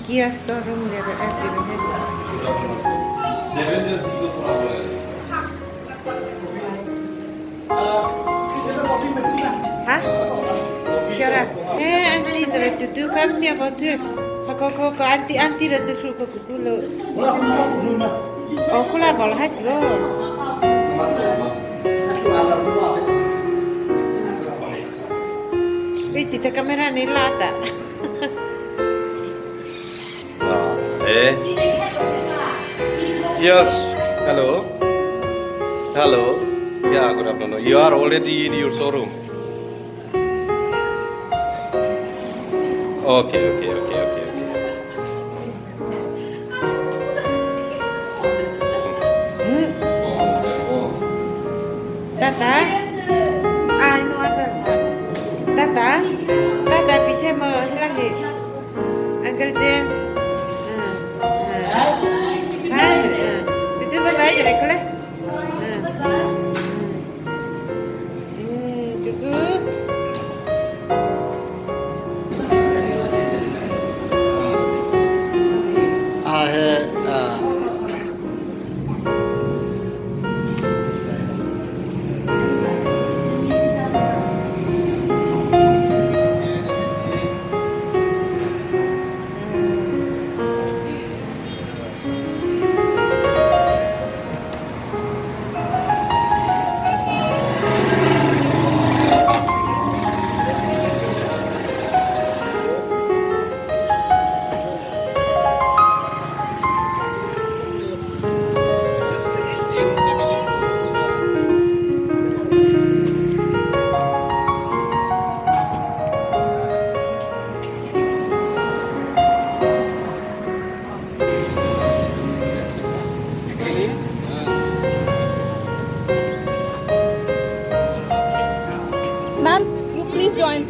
Kia showroom there everywhere. Hả? Kia ra. Anti rồi tụi tôi khám nhà vào tôi. Có anti rồi tôi xuống có cụ lợ. Cô là vào là hết rồi. Vedi, la camera nell'ata. Yes. Hello. Hello. Yeah, good afternoon. You are already in your showroom. Okay. Tata? I know Tata? Tata, pitemo lahi. Uncle James. Padre. Did you vedere quelle? Cucù. Ma'am, you please join.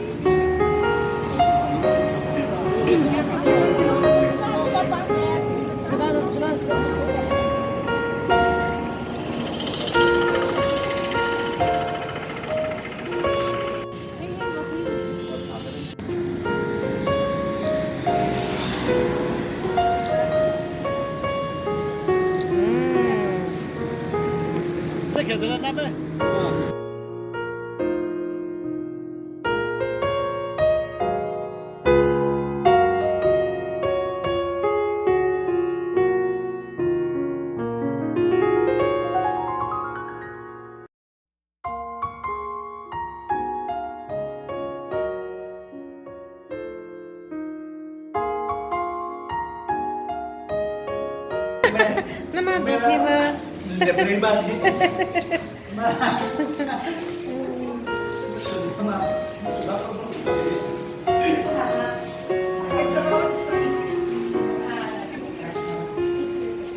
Nama berapa?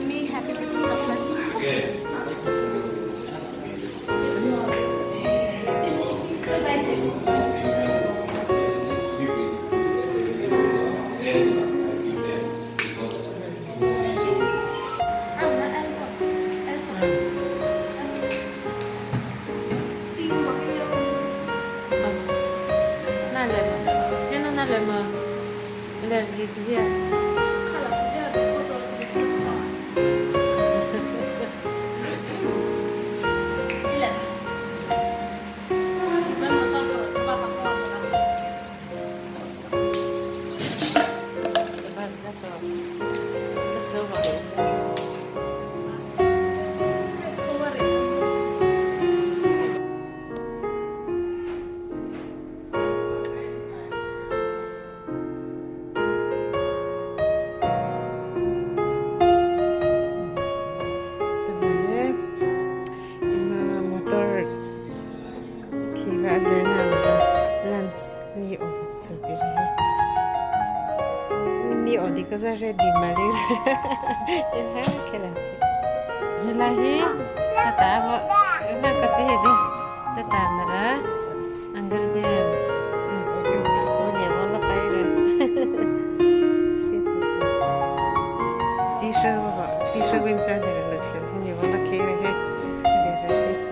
Me happy with the chocolates. Allergic zia. Di cosa c'è di male? Che la ti? La hi? Tata bo. Na ka ti de. Tata nara. Uncle James. Oh ne bola pai re. Shit. Ti sho wim cha de le. Ne bola ke re he. De re shit.